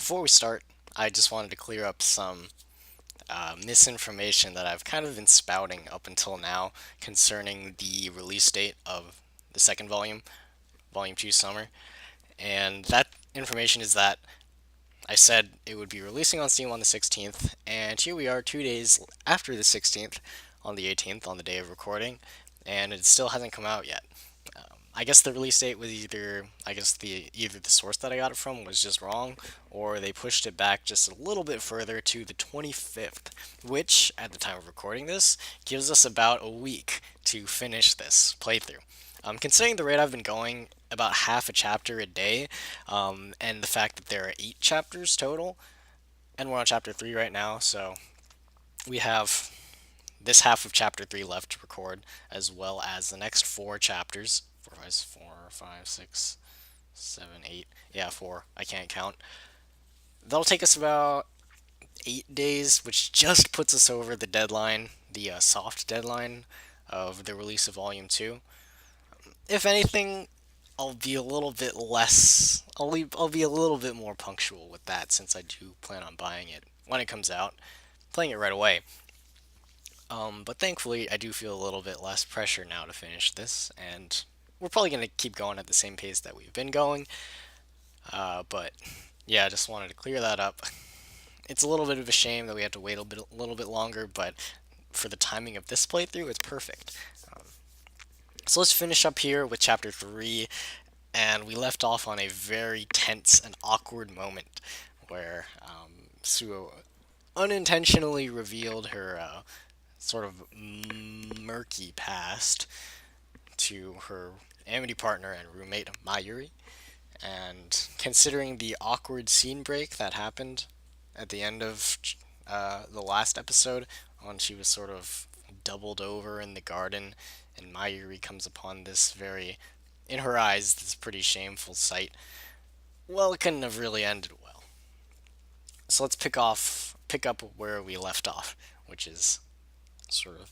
before we start, I just wanted to clear up some misinformation that I've kind of been spouting up until now concerning the release date of the second volume, Volume 2 Summer. And that information is that I said it would be releasing on Steam on the 16th, and here we are 2 days after the 16th, on the 18th, on the day of recording, and it still hasn't come out yet. I guess the release date was either the source that I got it from was just wrong, or they pushed it back just a little bit further to the 25th, which at the time of recording this gives us about a week to finish this playthrough. Considering the rate I've been going, about half a chapter a day, and the fact that there are 8 chapters total, and we're on chapter 3 right now, so we have this half of chapter 3 left to record, as well as the next 4 chapters. 4, 5, 6, 7, 8. Yeah, 4. I can't count. That'll take us about 8 days, which just puts us over the deadline, the soft deadline of the release of Volume 2. If anything, I'll be a little bit less. I'll be a little bit more punctual with that since I do plan on buying it when it comes out, playing it right away. But thankfully, I do feel a little bit less pressure now to finish this, and we're probably going to keep going at the same pace that we've been going. But yeah, I just wanted to clear that up. It's a little bit of a shame that we have to wait a little bit longer, but for the timing of this playthrough, it's perfect. So let's finish up here with chapter 3, and we left off on a very tense and awkward moment where Suo unintentionally revealed her sort of murky past to her amity partner and roommate Mayuri. And considering the awkward scene break that happened at the end of the last episode, when she was sort of doubled over in the garden, and Mayuri comes upon this very, in her eyes, this pretty shameful sight. Well, it couldn't have really ended well. So let's pick up where we left off, which is sort of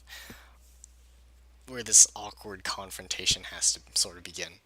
where this awkward confrontation has to sort of begin.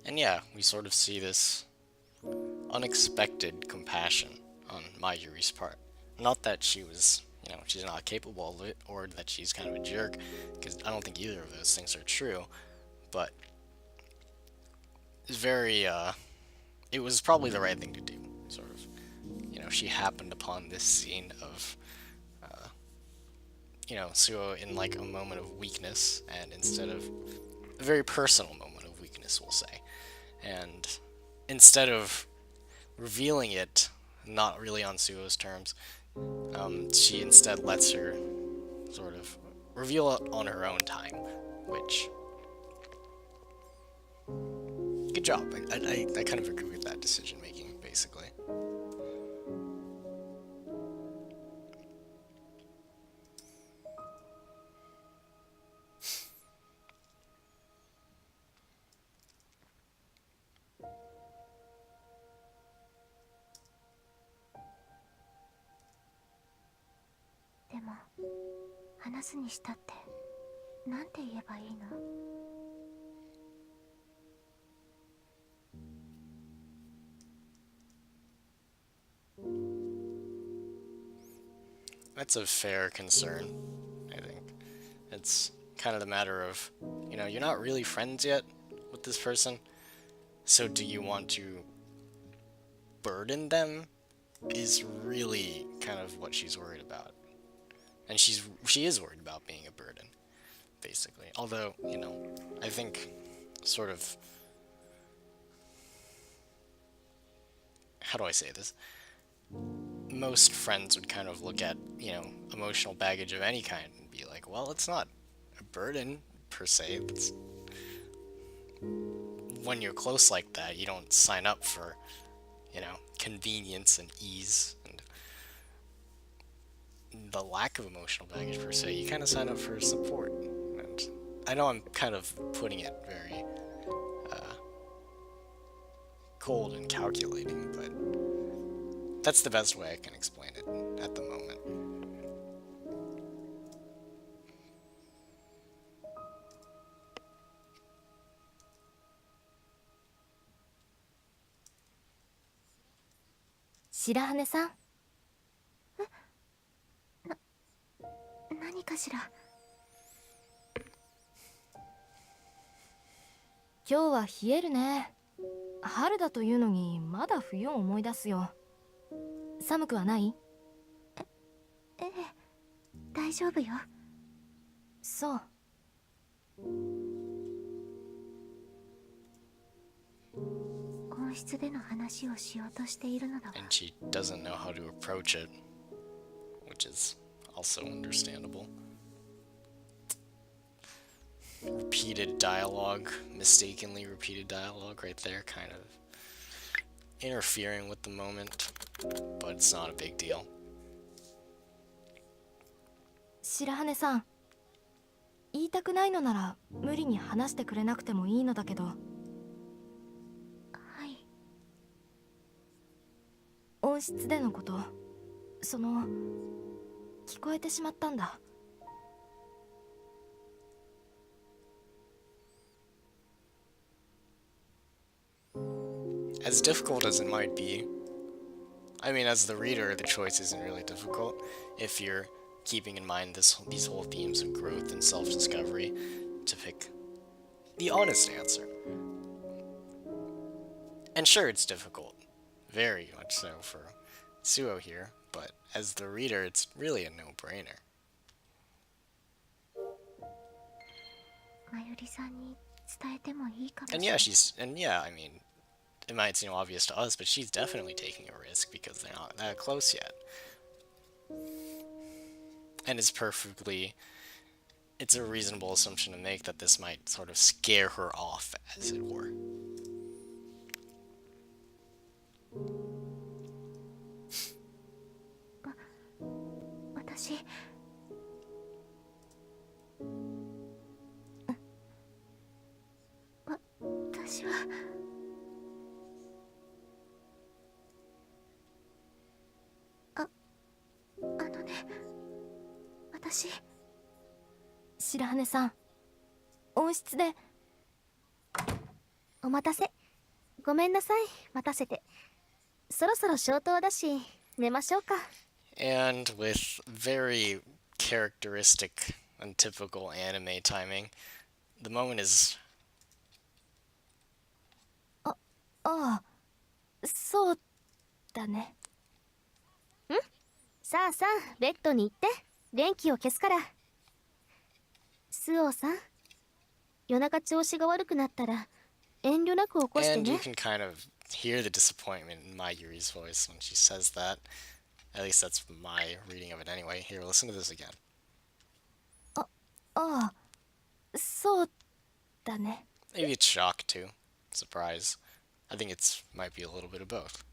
And yeah, we sort of see this unexpected compassion on Mayuri's part. Not that she was, she's not capable of it, or that she's kind of a jerk, because I don't think either of those things are true, but it's very, it was probably the right thing to do, sort of. She happened upon this scene of, Suo in like a moment of weakness, and instead of a very personal moment of weakness, we'll say. And instead of revealing it, not really on Suo's terms, she instead lets her sort of reveal it on her own time, which, good job. I kind of agree with that decision making, basically. でも話すにしたってなんて言えばいいの？ That's a fair concern, I think. It's kind of the matter of, you're not really friends yet with this person, so do you want to burden them? Is really kind of what she's worried about. And she is worried about being a burden. basically. Although, you know, I think sort of, how do I say this? Most friends would kind of look at, you know, emotional baggage of any kind and be like, well, it's not a burden per se. It's, when you're close like that, you don't sign up for, you know, convenience and ease and the lack of emotional baggage per se. You kind of sign up for support. And I know I'm kind of putting it very cold and calculating, but that's the best way I can explain it at the moment. 白羽さん。何かしら。今日は冷えるね。春だというのにまだ冬を思い出すよ。寒くはない？ええ、大丈夫よ。そう。温室での話をしようとしているのだわ。 And she doesn't know how to approach it, which is also understandable. Repeated dialogue, mistakenly repeated dialogue right there, kind of interfering with the moment, but it's not a big deal. 白羽さん、言いたくないのなら無理に話してくれなくてもいいのだけど。はい。温室でのこと、その聞こえてしまったんだ。As difficult as it might be, I mean, as the reader, the choice isn't really difficult if you're keeping in mind these whole themes of growth and self-discovery to pick the honest answer. And sure, it's difficult, very much so for Suo here, but as the reader, it's really a no-brainer. And yeah, I mean, it might seem obvious to us, but she's definitely taking a risk because they're not that close yet. And it's a reasonable assumption to make that this might sort of scare her off, as it were. 私はあのね、私白羽さん、温室で。お待たせ。ごめんなさい、待たせて。そろそろ消灯だし寝ましょうか。 And with very characteristic and typical anime timing, the moment is... ああ、そうだね。ん？さあさあ、ベッドに行って電気を消すから。スオさん、夜中調子が悪くなったら遠慮なく起こしてね。And you can kind of hear the disappointment in Mayuri's voice when she says that. At least that's my reading of it anyway. Here, listen to this again. ああ、そうだね。 Maybe it's shock too. Surprise. I think it's might be a little bit of both.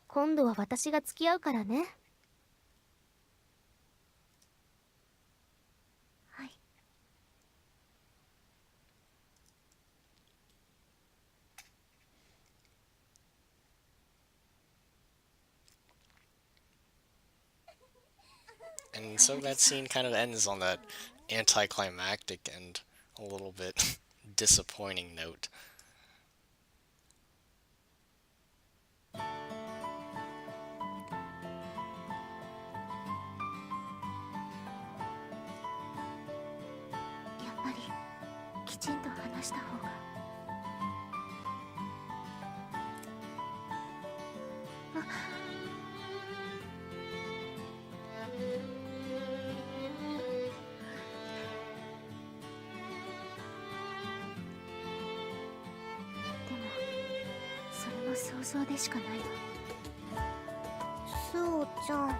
今度は私が付き合うからね。はい。And so that scene kind of ends on that anticlimactic and a little bit disappointing note. やっぱりきちんと話した方が。想像でしかないわ。スオちゃん。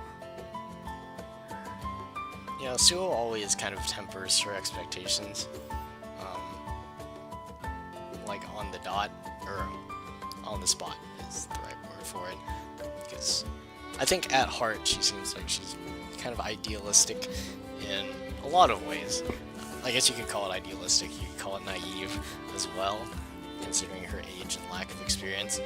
Yeah, Suo always kind of tempers her expectations, like on the dot, or on the spot is the right word for it. Because I think at heart she seems like she's kind of idealistic in a lot of ways. I guess you could call it idealistic, you could call it naive as well, considering her age and lack of experience.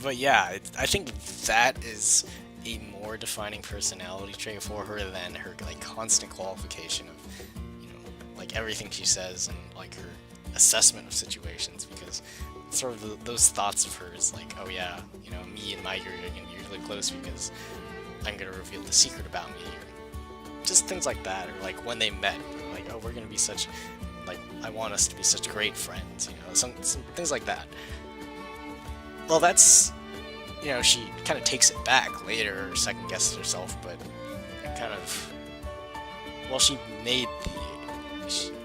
But yeah, I think that is a more defining personality trait for her than her like constant qualification of, you know, like everything she says and like her assessment of situations. Because sort of those thoughts of hers, like, oh yeah, you know, me and Mayuri are gonna be really close because I'm gonna reveal the secret about me, or just things like that. Or like when they met, like, oh, we're gonna be such, like, I want us to be such great friends, you know, some things like that. Well, that's, you know, she kind of takes it back later, or second guesses herself, but it kind of, well, she made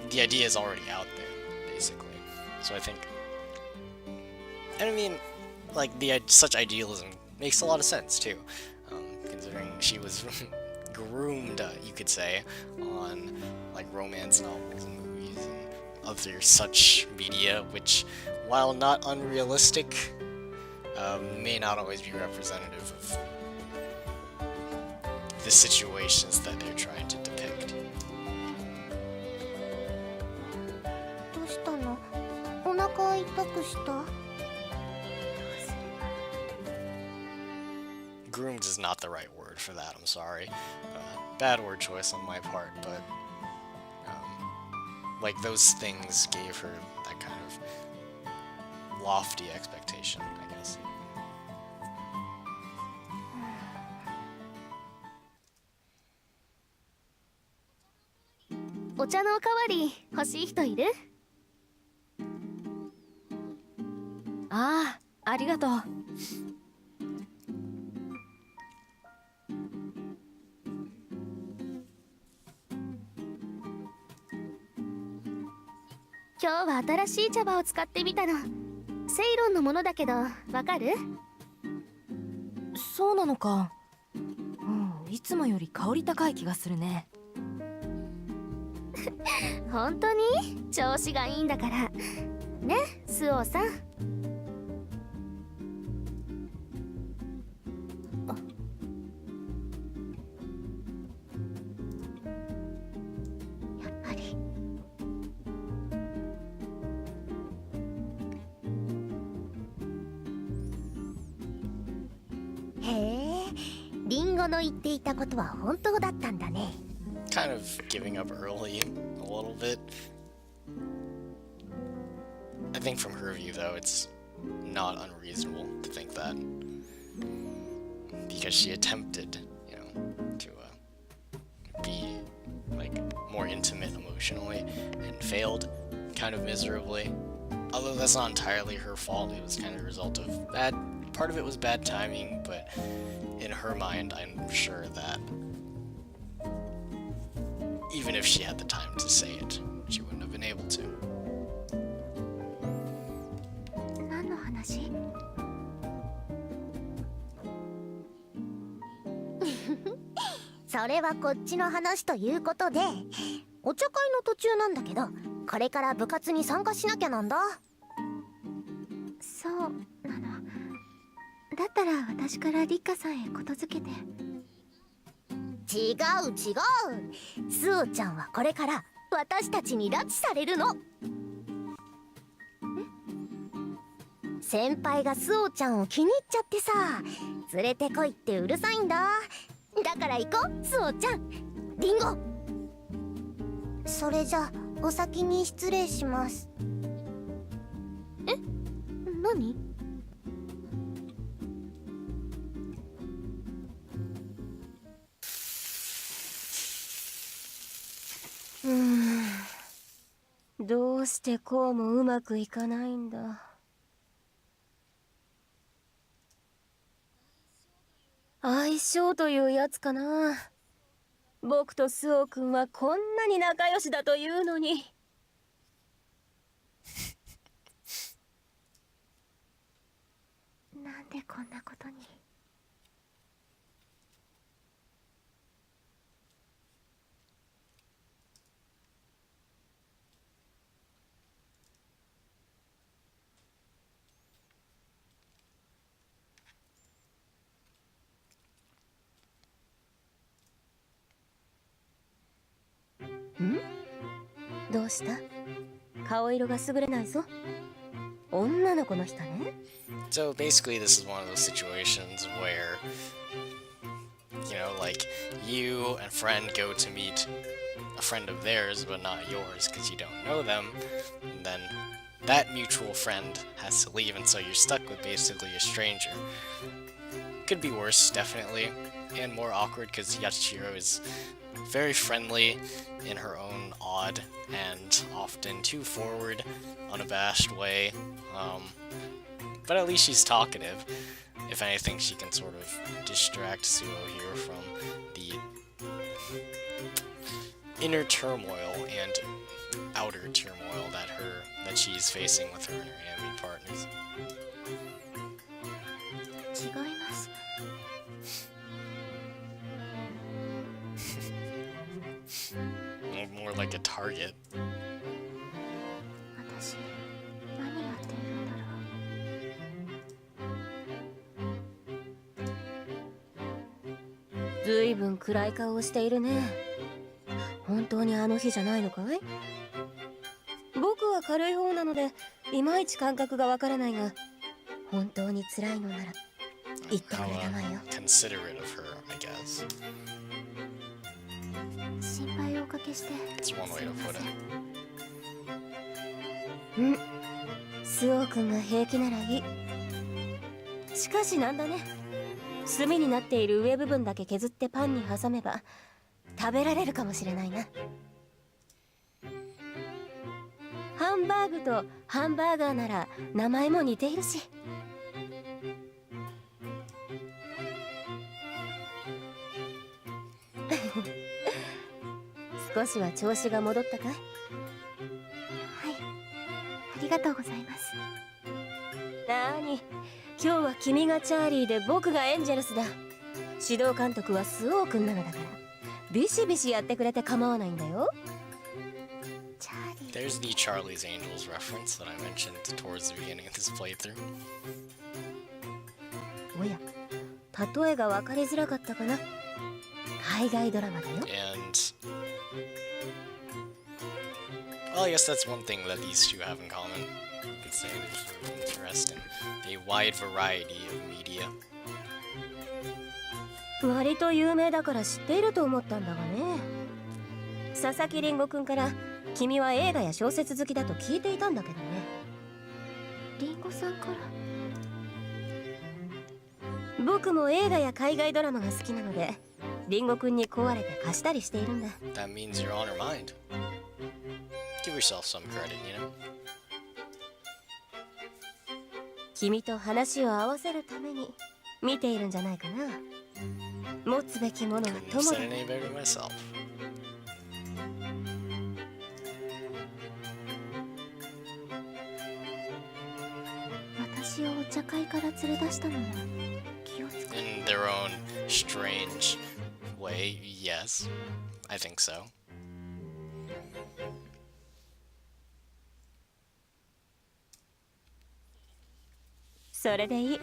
the idea is already out there, basically. So I think, and I mean, like, such idealism makes a lot of sense too, considering she was groomed, you could say, on like romance novels and movies and other such media, which, while not unrealistic, may not always be representative of the situations that they're trying to depict. どうしたの？お腹痛くした？ Groomed is not the right word for that, I'm sorry. Bad word choice on my part, but like those things gave her that kind of lofty expectation, I guess. お茶のおかわり欲しい人いる？ああ、ありがとう。今日は新しい茶葉を使ってみたの。セイロンのものだけど、わかる？そうなのか。うん、いつもより香り高い気がするね。本当に？調子がいいんだから。ね、スオさん。やっぱり。へえ、リンゴの言っていたことは本当だったんだね。Kind of giving up early a little bit. I think from her view, though, it's not unreasonable to think that. Because she attempted, you know, to be, like, more intimate emotionally and failed kind of miserably. Although that's not entirely her fault, it was kind of a result of bad. Part of it was bad timing, but in her mind, I'm sure that even if she had the time to say it, she wouldn't have been able to. 何の話？それはこっちの話ということで、お茶会の途中なんだけど、これから部活に参加しなきゃなんだ。そうなの。だったら私からリカさんへことづけて。違う違う。スオちゃんはこれから私たちに拉致されるの。先輩がスオちゃんを気に入っちゃってさ、連れてこいってうるさいんだ。だから行こう、スオちゃん。リンゴ。それじゃお先に失礼します。え？何？どうしてこうもうまくいかないんだ。相性というやつかな。僕とスオ君はこんなに仲良しだというのに。でこんなことに。どうした？顔色が優れないぞ。女の子の人ね。So basically, this is one of those situations where, like you and friend go to meet a friend of theirs, but not yours because you don't know them. And then that mutual friend has to leave, and so you're stuck with basically a stranger. Could be worse, definitely, and more awkward because Yachiro is very friendly in her own odd and often too forward, unabashed way. But at least she's talkative. If anything, she can sort of distract Suo here from the inner turmoil and outer turmoil that she's facing with her and her anime partners. 違います。More like a target. 私何やっているんだろう。ずいぶん暗い顔をしているね。本当にあの日じゃないのかい？僕は軽い方なのでいまいち感覚がわからないが、本当に辛いのなら言ってく How れたまえよ。 considerate of her, I guess. 心配をおかけして。 That's one way to put it. スオ君が平気ならいい。しかしなんだね。炭になっている上部分だけ削ってパンに挟めば食べられるかもしれないな。ハンバーグとハンバーガーなら名前も似ているし。少しは調子が戻ったかい？はい、ありがとうございます。なーに、今日は君がチャーリーで僕がエンジェルスだ。指導監督はスオー君なのだからビシビシやってくれて構わないんだよ。チャーリー。 There's the Charlie's Angels reference that I mentioned towards the beginning of this playthrough. おや、例えが分かりづらかったかな。海外ドラマだよ。 And well, I guess that's one thing that these two have in common. You could say there's sort of interest in a wide variety of media. 割と有名だから知っていると思ったんだがね。佐々木りんごくんから君は映画や小説好きだと聞いていたんだけどね。りんごさんから？僕も映画や海外ドラマが好きなのでりんごくんに壊れて貸したりしているんだ。 That means you're on her mind. Give yourself some credit, you know? 君と話を合わせるために見ているんじゃないかな。持つべきものは Couldn't have 友 said だ。 it any better myself. 私をお茶会から連れ出したのも気をつけ。 In their own strange way, yes. I think so. それでいい。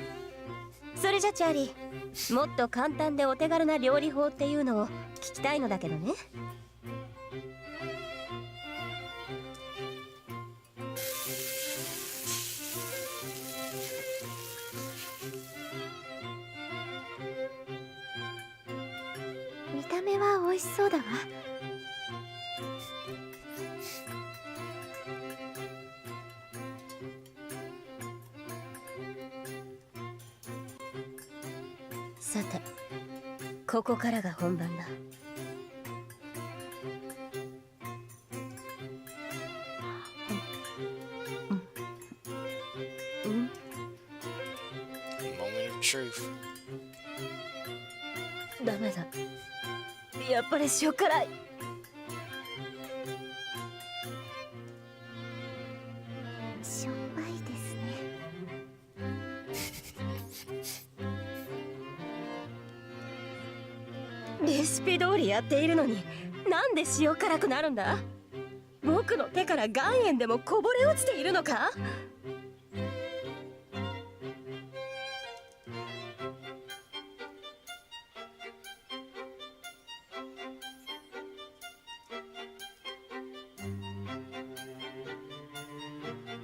それじゃチャーリー、もっと簡単でお手軽な料理法っていうのを聞きたいのだけどね。見た目は美味しそうだわ。さて、ここからが本番だ。Moment of truth. ダメだ。やっぱり塩辛い。しょっぱいですね。レシピ通りやっているのになんで塩辛くなるんだ。僕の手から岩塩でもこぼれ落ちているのか。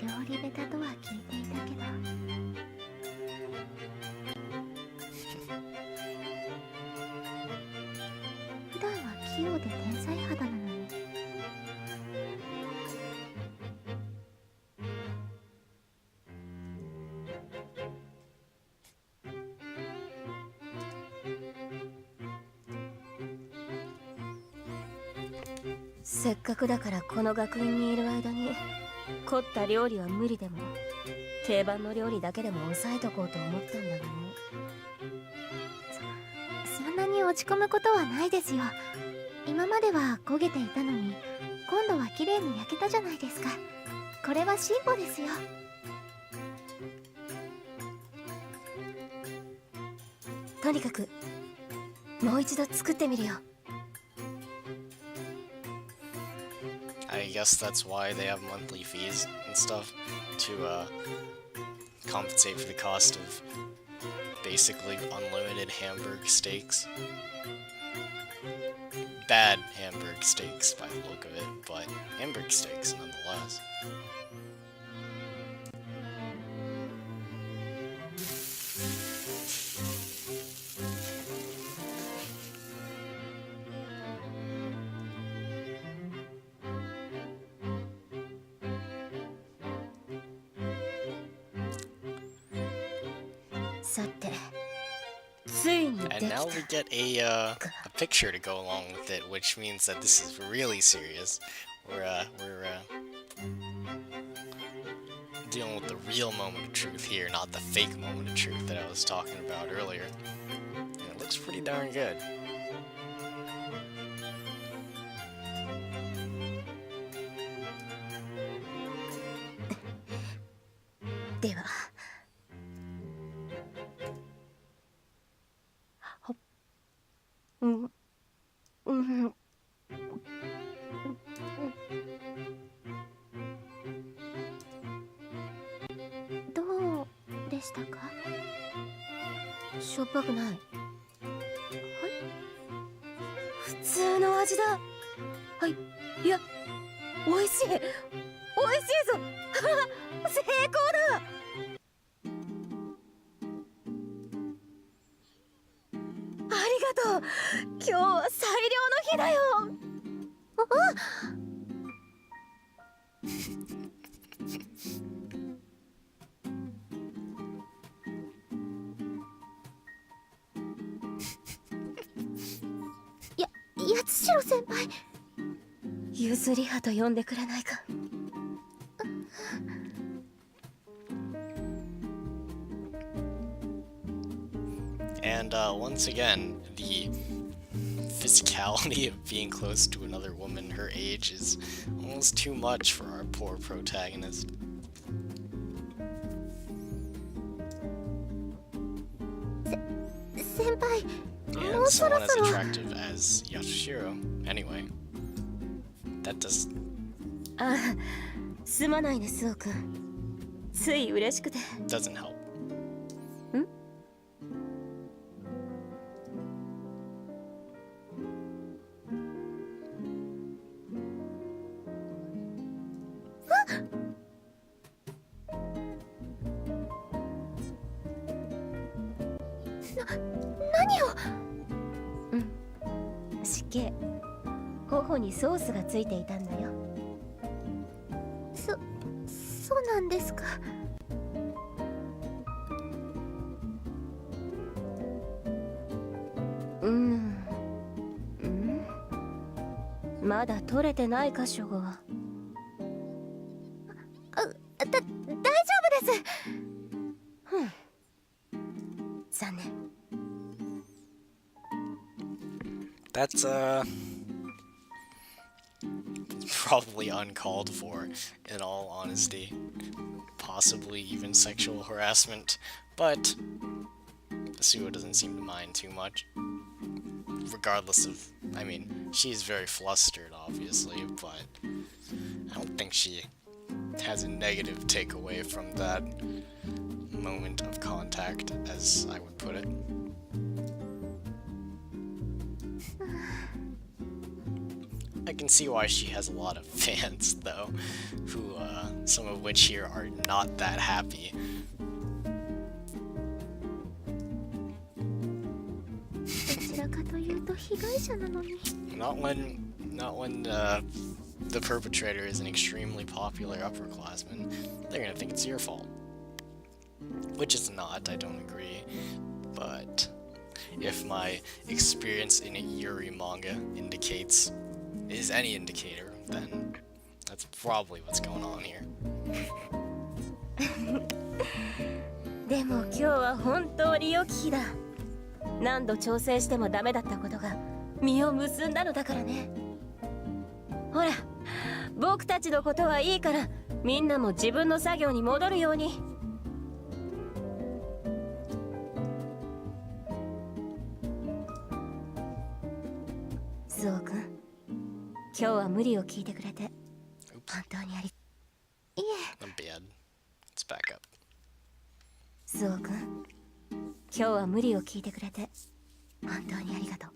料理下手とは聞いていたけど、普段は器用で天才肌なのに。せっかくだからこの学院にいる間に凝った料理は無理でも定番の料理だけでも抑えとこうと思ったんだがね。そんなに落ち込むことはないですよ。今までは焦げていたのに今度は綺麗に焼けたじゃないですか。これは進歩ですよ。とにかくもう一度作ってみるよ。I guess that's why they have monthly fees and stuff to compensate for the cost of basically unlimited Hamburg steaks. Bad Hamburg steaks by the look of it, but Hamburg steaks nonetheless. And now we get a picture to go along with it, which means that this is really serious. We're dealing with the real moment of truth here, not the fake moment of truth that I was talking about earlier. And it looks pretty darn good. Mm-hmm. どうでしたか？しょっぱくない。はい、普通の味だ。はい、いや、美味しい。美味しいぞ。成功だ。ありがとう。今日は最良の日だよ。八代先輩、譲り葉と呼んでくれないか。And once again, the physicality of being close to another woman her age is almost too much for our poor protagonist. Senpai, and someone as attractive as Yasushiro. Anyway, that does. あ、すまないね、スオ君。つい嬉しくて。Doesn't help. ん？何を？うん、死刑。頬にソースがついていたんだよ。そうなんですか。まだ取れてない箇所が。大丈夫です。残念。That's probably uncalled for, in all honesty. Possibly even sexual harassment, but Asuo doesn't seem to mind too much. regardless of, I mean, she's very flustered, obviously, but I don't think she has a negative takeaway from that moment of contact, as I would put it. I can see why she has a lot of fans, though, who, some of which here are not that happy. どちらかというと被害者なのに。 Not when the perpetrator is an extremely popular upperclassman. They're gonna think it's your fault. Which it's not, I don't agree. But if my experience in a Yuri manga is any indicator, then that's probably what's going on here. でも今日は本当に良き日だ。何度調整してもダメだったことが実を結んだのだからね。ほら、僕たちのことはいいからみんなも自分の作業に戻るように。スオ君、今日は無理を聞いてくれて本当にあり。いえ、 I'm bad. Let's back up. スオ君、今日は無理を聞いてくれて本当にありがとう。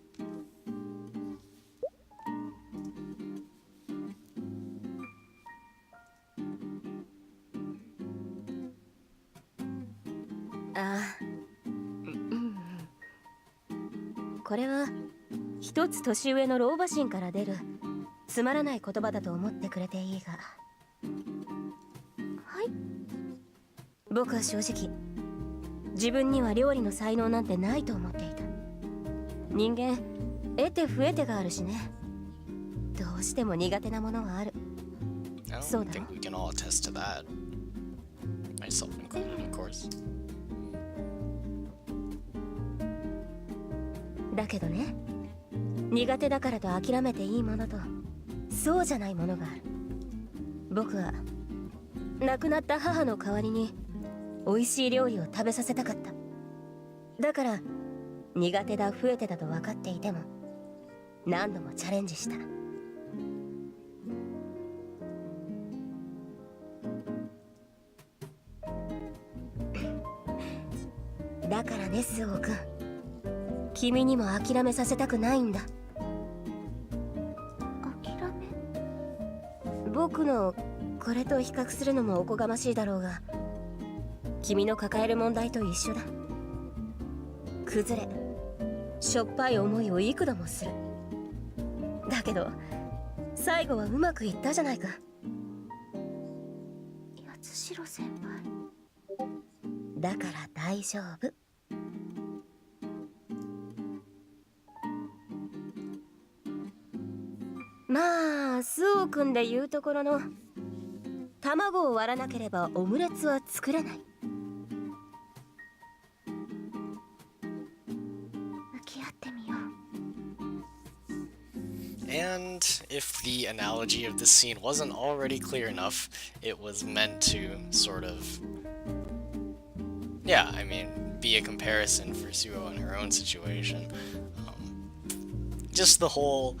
ああ、これは一つ年上の老婆心から出るつまらない言葉だと思ってくれていいが、はい。僕は正直自分には料理の才能なんてないと思っていた。人間得て増えてがあるしね。どうしても苦手なものはある。 I So don't think we can all attest to that. Myself included, of course. だけどね、苦手だからと諦めていいものとそうじゃないものがある。僕は亡くなった母の代わりに美味しい料理を食べさせたかった。だから苦手だ増えてだと分かっていても何度もチャレンジした。だからね、スオー君、君にも諦めさせたくないんだ。諦め。僕のこれと比較するのもおこがましいだろうが、君の抱える問題と一緒だ。崩れ、しょっぱい思いを幾度もする。だけど最後はうまくいったじゃないか。八代先輩。だから大丈夫。まあスオー君で言うところの卵を割らなければオムレツは作れない。向き合ってみよう。 And if the analogy of this scene wasn't already clear enough, it was meant to sort of, yeah, I mean, be a comparison for Suo in her own situation. Just the whole,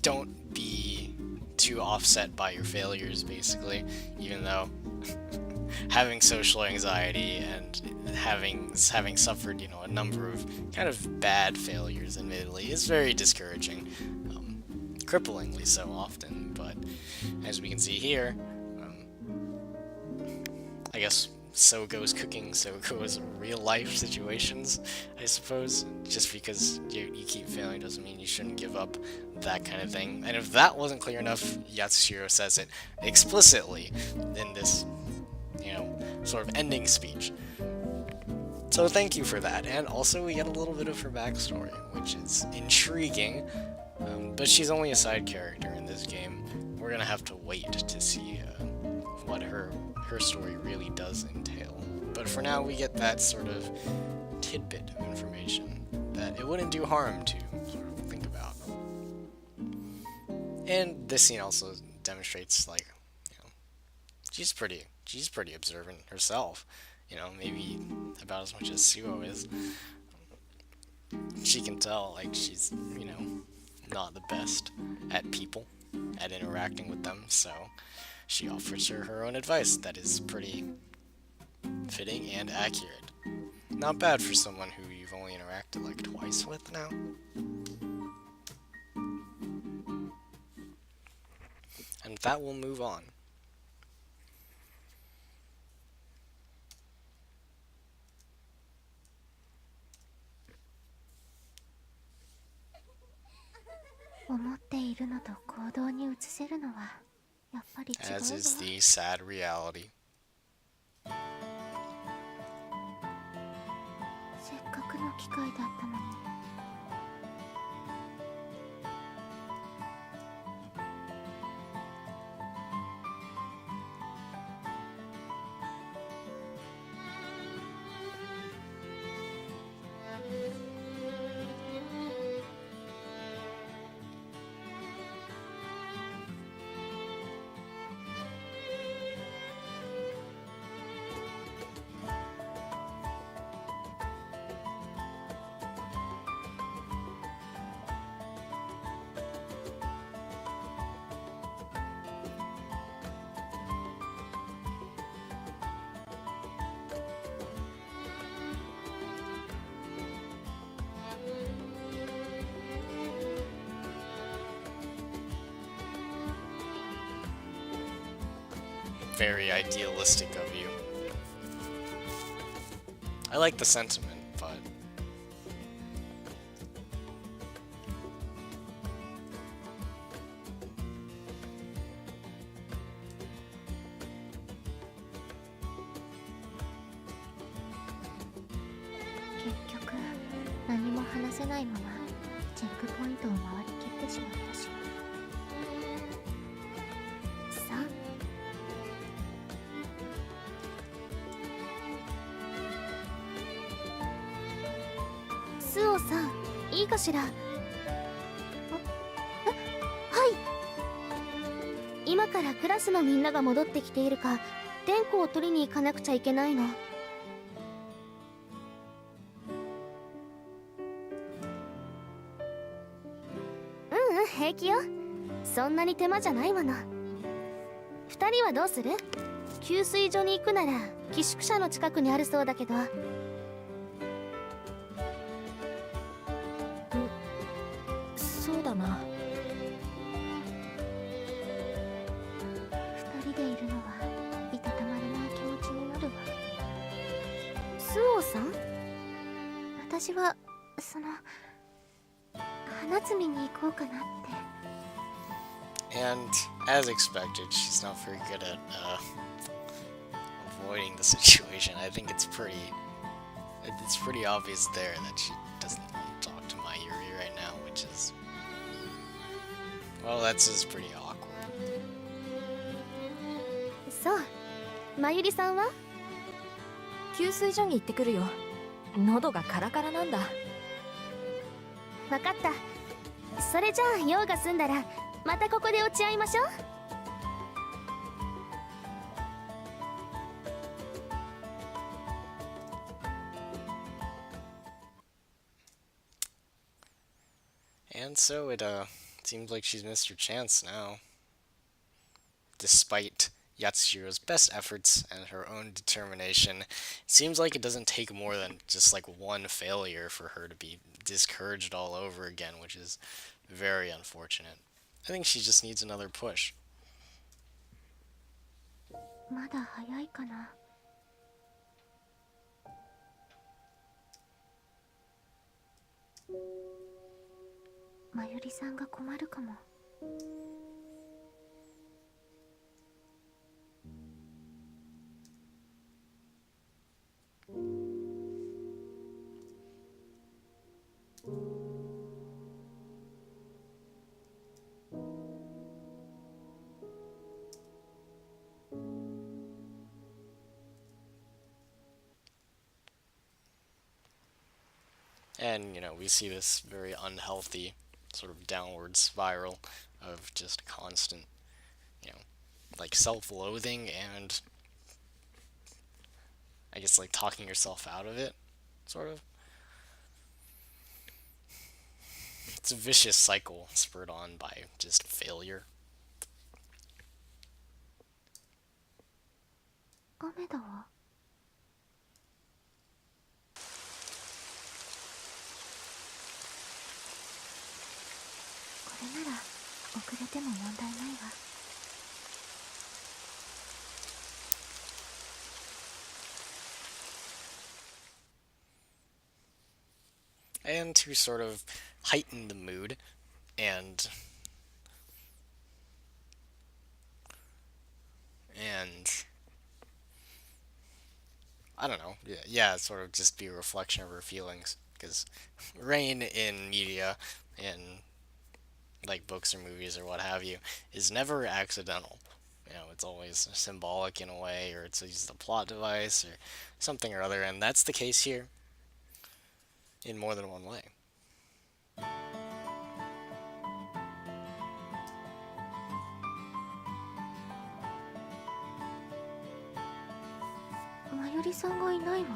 don't be too offset by your failures, basically, even though having social anxiety and having suffered, you know, a number of kind of bad failures, admittedly, is very discouraging, cripplingly so often. But as we can see here, I guess so goes cooking, so goes real life situations, I suppose. Just because you keep failing doesn't mean you shouldn't give up, that kind of thing. And if that wasn't clear enough, Yatsushiro says it explicitly in this, you know, sort of ending speech. So thank you for that. And also we get a little bit of her backstory, which is intriguing, but she's only a side character in this game. We're gonna have to wait to see what her story really does entail. But for now, we get that sort of tidbit of information that it wouldn't do harm to sort of think about. And this scene also demonstrates, like, you know, she's pretty observant herself. You know, maybe about as much as Suo is. she can tell, like, she's, not the best at people, at interacting with them, so she offers her own advice that is pretty fitting and accurate. Not bad for someone who you've only interacted like twice with now. And with that, we'll move on. As is the sad reality. せっかくの機会だったのに。Very idealistic of you. I like the sentiment, butいいかしら。はい。今からクラスのみんなが戻ってきているか、点呼を取りに行かなくちゃいけないの。平気よ。そんなに手間じゃないもの。二人はどうする？給水所に行くなら寄宿舎の近くにあるそうだけど。そうだな。二人でいるのはいたたまれない気持ちになるわ。スオさん？私は花摘みに行こうかなって。And as expected, she's not very good at avoiding the situation. I think it's pretty obvious there that she doesn't want to talk to Mayuri right now, which is, well, that's just pretty awkward. そう、まゆりさんは？給水所に行ってくるよ。喉がカラカラなんだ。わかった。それじゃあ用が済んだらまたここで落ち合いましょう。And so it seems like she's missed her chance now. Despite Yatsuhiro's best efforts and her own determination, it seems like it doesn't take more than just like one failure for her to be discouraged all over again, which is very unfortunate. I think she just needs another push. まだ早いかな。まゆりさんが困るかも。And, we see this very unhealthy sort of downward spiral of just constant, like self-loathing and I guess like talking yourself out of it, sort of. It's a vicious cycle spurred on by just failure. 雨だわ。これなら遅れても問題ないわ。And to sort of heighten the mood and I don't know. Yeah, sort of just be a reflection of her feelings. Because rain in media, in like books or movies or what have you, is never accidental. It's always symbolic in a way, or it's just a plot device or something or other, and that's the case here in more than one way. まゆりさんがいないわ。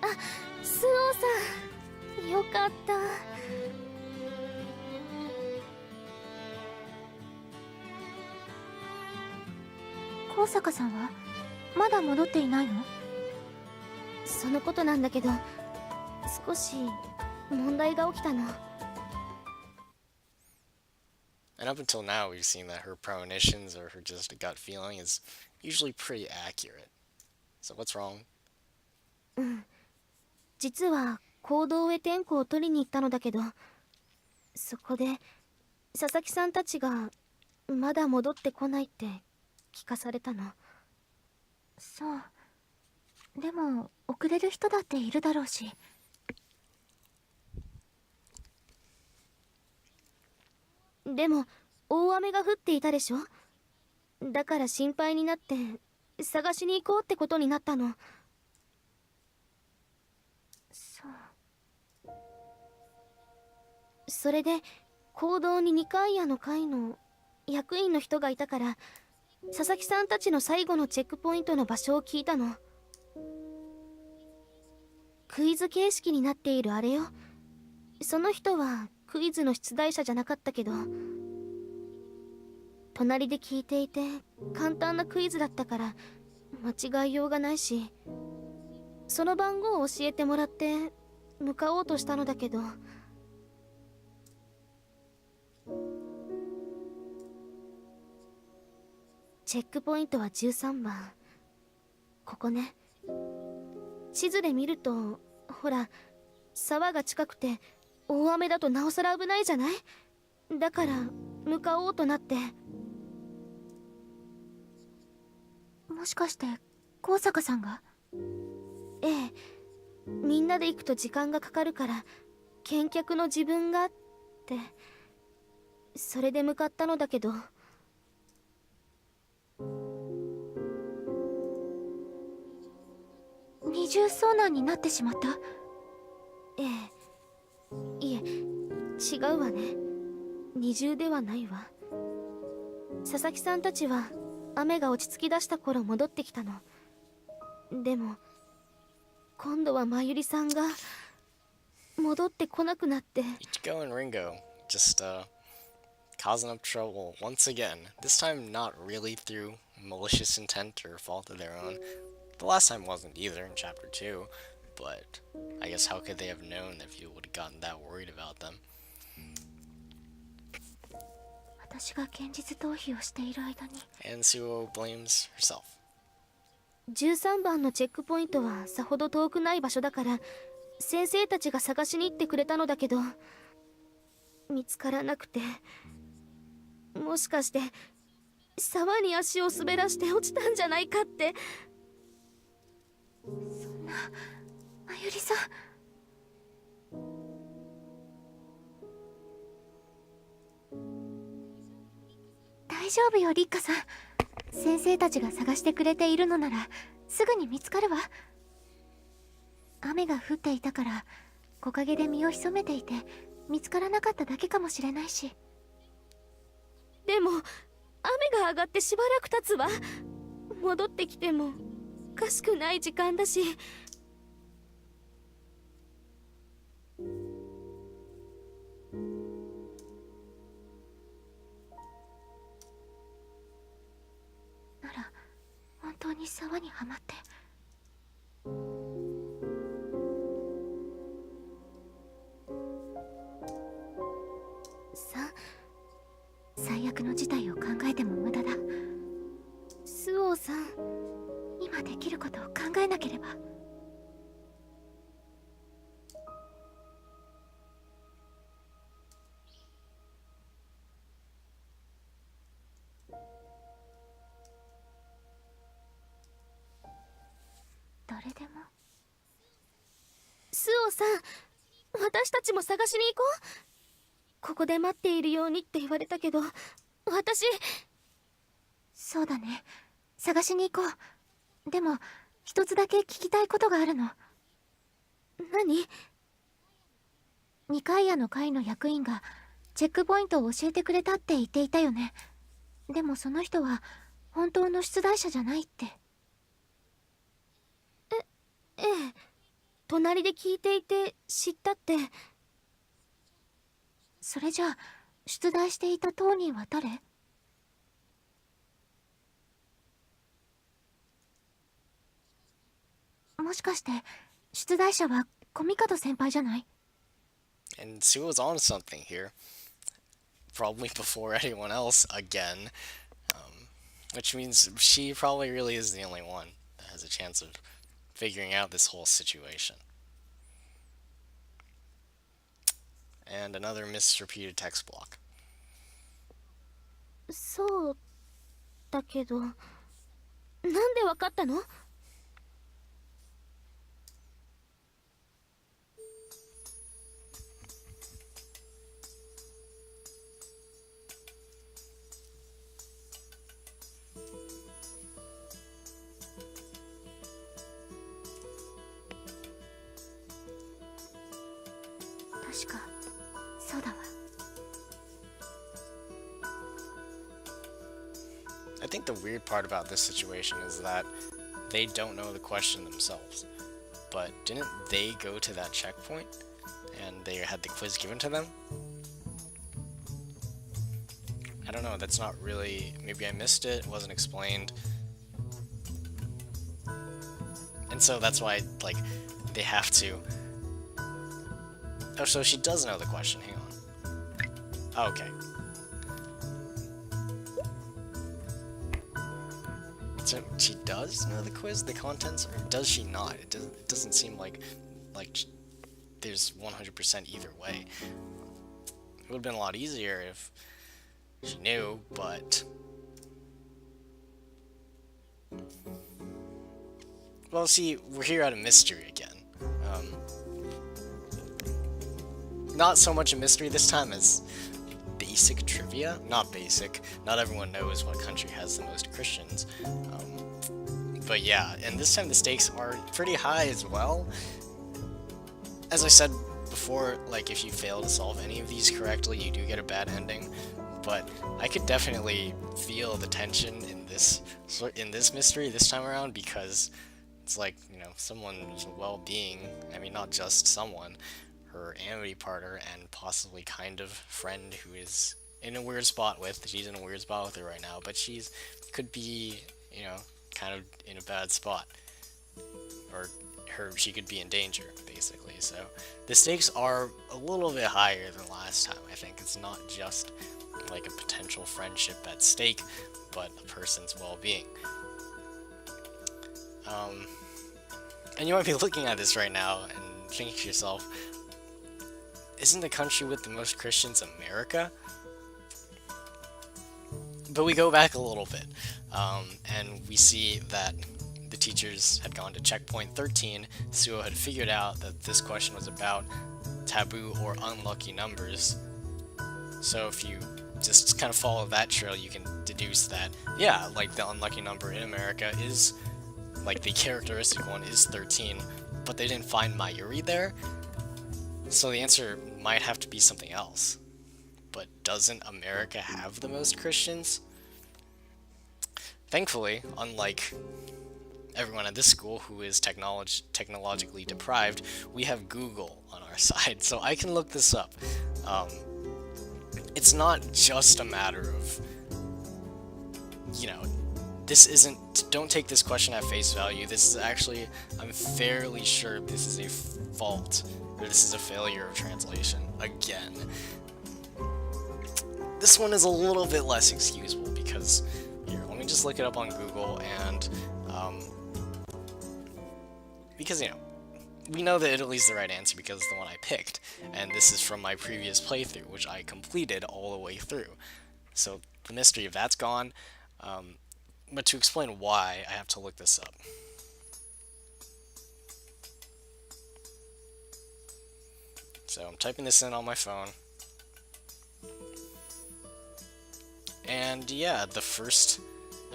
あ、スオさん、よかった。高坂さんはまだ戻っていないの？そのことなんだけど、少し問題が起きたの。And up until now, we've seen that her premonitions or her just gut feeling is usually pretty accurate. So what's wrong? 実は行動へ転校を取りに行ったのだけど、そこで佐々木さんたちがまだ戻ってこないって聞かされたの。そう。でも遅れる人だっているだろうし。でも大雨が降っていたでしょ。だから心配になって探しに行こうってことになったの。そう。それで講堂に二階屋の会の役員の人がいたから、佐々木さんたちの最後のチェックポイントの場所を聞いたの。クイズ形式になっているあれよ。その人はクイズの出題者じゃなかったけど、隣で聞いていて簡単なクイズだったから間違いようがないし、その番号を教えてもらって向かおうとしたのだけど、チェックポイントは13番。ここね。地図で見るとほら、沢が近くて大雨だとなおさら危ないじゃない。だから向かおうとなって。もしかして高坂さんが？ええ、みんなで行くと時間がかかるから見客の自分がって、それで向かったのだけど。二重遭難になってしまった？ええ、いえ、違うわね。二重ではないわ。佐々木さんたちは雨が落ち着き出した頃戻ってきたの。でも今度はまゆりさんが戻ってこなくなって。Ichigo and Ringo just causing up trouble once again. This time not really through malicious intent or fault of their own. The last time wasn't either in chapter 2, but I guess how could they have known if you would have gotten that worried about them? 私が現実逃避をしている間に。 And Suo blames herself. 13番のチェックポイントはさほど遠くない場所だから先生たちが探しに行ってくれたのだけど、見つからなくて、もしかして沢に足を滑らして落ちたんじゃないかって。そんな、まゆりさん。大丈夫よ、リッカさん。先生たちが探してくれているのならすぐに見つかるわ。雨が降っていたから木陰で身を潜めていて見つからなかっただけかもしれないし。でも雨が上がってしばらく経つわ。戻ってきてもおかしくない時間だし。当に沢にはまって。最悪の事態を考えても無駄だ。スオさん、今できることを考えなければ。誰でも。スオさん、私たちも探しに行こう。ここで待っているようにって言われたけど、私。そうだね、探しに行こう。でも一つだけ聞きたいことがあるの。何？二階屋の会の役員がチェックポイントを教えてくれたって言っていたよね。でもその人は本当の出題者じゃないって。ええ、隣で聞いていて知ったって。それじゃあ出題していた当人は誰？もしかして出題者はコミカド先輩じゃない？ And Suo's on something here. Probably before anyone else again. Which means she probably really is the only one that has a chance of figuring out this whole situation. And another misrepeated text block. そうだけど、なんでわかったの？確かそうだわ。I think the weird part about this situation is that they don't know the question themselves. But didn't they go to that checkpoint and they had the quiz given to them? I don't know, that's not really... Maybe I missed it, it wasn't explained. And so that's why, like, they have to... Oh, so she does know the question, hang on. Oh, okay. So she does know the quiz, the contents, or does she not? It doesn't seem like there's 100% either way. It would have been a lot easier if she knew, but... Well, see, we're here at a mystery again. Not so much a mystery this time as basic trivia. Not basic. Not everyone knows what country has the most Christians. But yeah, and this time the stakes are pretty high as well. As I said before, like, if you fail to solve any of these correctly, you do get a bad ending. But I could definitely feel the tension in this mystery this time around, because it's like, you know, someone's well-being, I mean, not just someone, her amity partner and possibly kind of friend who is in a weird spot with, she's in a weird spot with her right now, but could be, you know, kind of in a bad spot. Or she could be in danger, basically. So the stakes are a little bit higher than last time. I think it's not just like a potential friendship at stake, but a person's well-being. And you might be looking at this right now and thinking to yourself, isn't the country with the most Christians America? But we go back a little bit, and we see that the teachers had gone to checkpoint 13. Suo had figured out that this question was about taboo or unlucky numbers. So if you just kind of follow that trail, you can deduce that, yeah, like the unlucky number in America is, like the characteristic one is 13, but they didn't find Mayuri there. So the answer might have to be something else. But doesn't America have the most Christians? Thankfully, unlike everyone at this school who is technologically deprived, we have Google on our side, so I can look this up. It's not just a matter of, you know, this isn't, don't take this question at face value. This is actually, I'm fairly sure this is a fault, or this is a failure of translation. Again. This one is a little bit less excusable because, here, let me just look it up on Google, and, because, you know, we know that Italy's the right answer because it's the one I picked, and this is from my previous playthrough, which I completed all the way through. So, the mystery of that's gone, but to explain why, I have to look this up. So, I'm typing this in on my phone. And yeah, the first,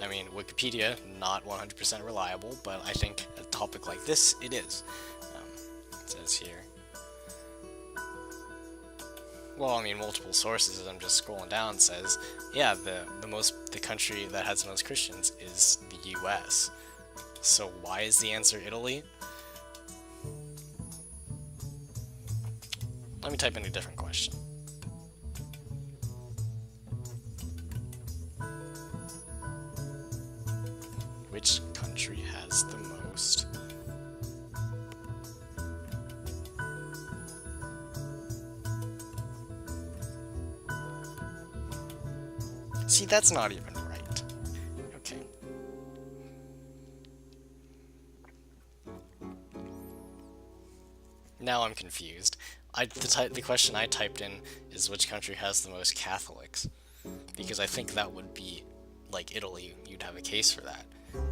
I mean, Wikipedia, not 100% reliable, but I think a topic like this, it is. It says here. Well, I mean, multiple sources, as I'm just scrolling down, says, yeah, the country that has the most Christians is the US. So why is the answer Italy? Let me type in a different question. Which country has the most? See, that's not even right. Okay. Now I'm confused. The question I typed in is which country has the most Catholics? Because I think that would be, like Italy, you'd have a case for that.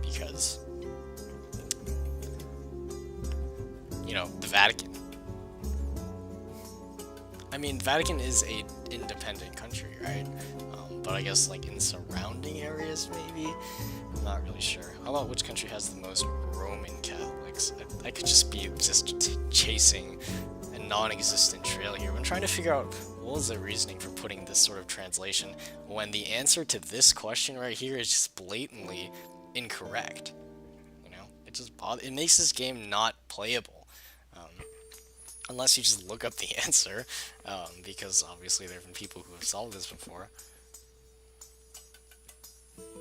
Because, you know, the Vatican. I mean, Vatican is a independent country, right? But I guess, like, in surrounding areas, maybe? I'm not really sure. How about which country has the most Roman Catholics? I could just be chasing a non-existent trail here. I'm trying to figure out what was the reasoning for putting this sort of translation when the answer to this question right here is just blatantly incorrect. You know, it makes this game not playable. Unless you just look up the answer, because obviously there have been people who have solved this before.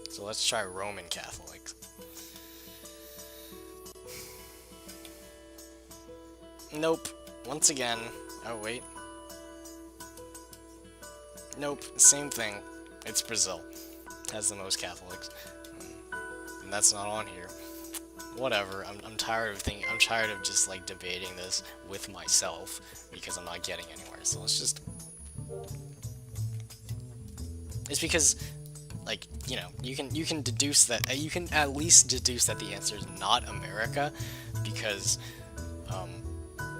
So let's try Roman Catholics. Nope. Once again. Oh, wait. Nope. Same thing. It's Brazil. Has the most Catholics. And that's not on here. Whatever. I'm tired of thinking. I'm tired of just like debating this with myself because I'm not getting anywhere. So let's just. It's because, like, you know, you can deduce that you can at least deduce that the answer is not America, because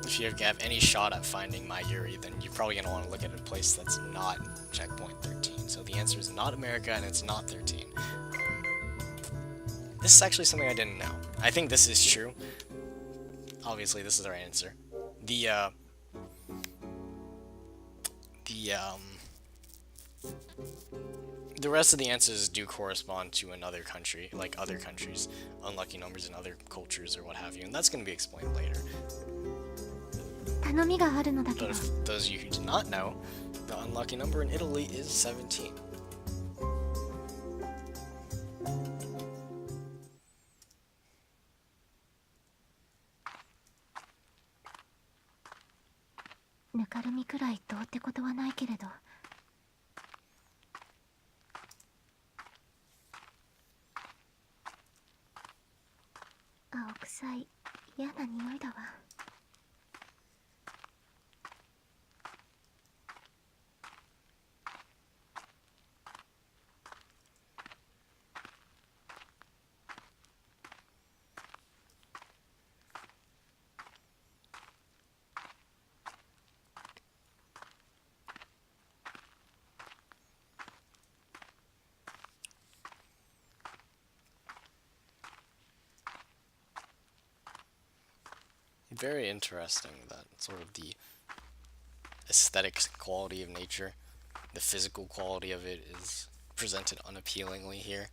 if you have any shot at finding Mayuri, then you're probably gonna want to look at a place that's not checkpoint 13. So the answer is not America, and it's not 13. This is actually something I didn't know. I think this is true. Obviously, this is our answer. The rest of the answers do correspond to another country, like other countries, unlucky numbers in other cultures or what have you, and that's going to be explained later. 頼みがあるのだけ But ど if those of you who do not know, the unlucky number in Italy is 17. ぬかるみくらいどうってことはないけれど青臭い嫌な匂いだわVery interesting, that sort of the aesthetic quality of nature, the physical quality of it is presented unappealingly here.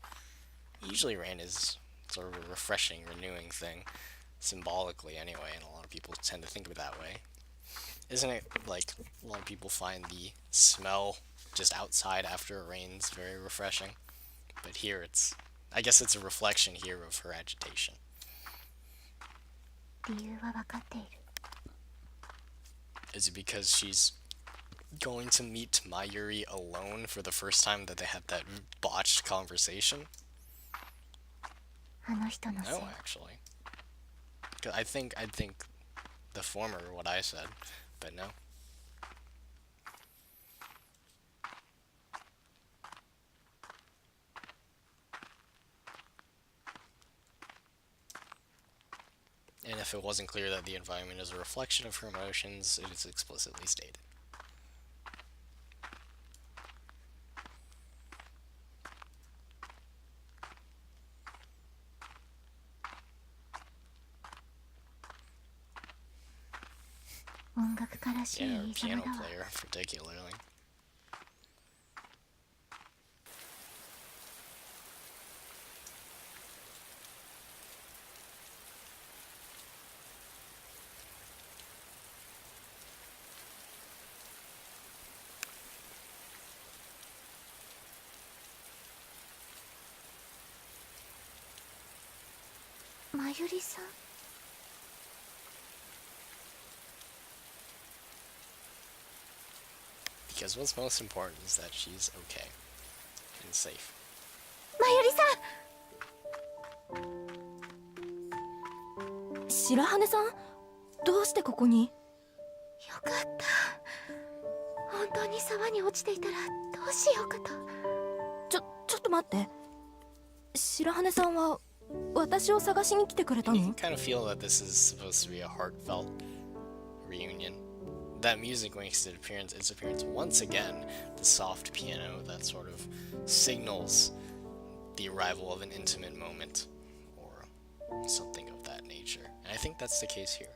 Usually rain is sort of a refreshing, renewing thing, symbolically anyway, and a lot of people tend to think of it that way. Isn't it, like, a lot of people find the smell just outside after it rains very refreshing? But here it's I guess it's a reflection here of her agitation. 理由は分かっている。 Is it because she's going to meet Mayuri alone for the first time that they had that botched conversation? あの人のせい。 No, actually. 'Cause I think the former, what I said, but no. And if it wasn't clear that the environment is a reflection of her emotions, it is explicitly stated. 音楽家らしい Yeah, イ or ザ piano ムだわ。 player, particularly. Mayuri さん。 Because what's most important is that she's okay and safe. マユリさん。白羽さん、どうしてここに？よかった。本当に沢に落ちていたらどうしようかと。ちょっと待って。白羽さんは私を探しに来てくれた You の？ can kind of feel that this is supposed to be a heartfelt reunion. That music makes its appearance once again. The soft piano that sort of signals the arrival of an intimate moment, or something of that nature. And I think that's the case here.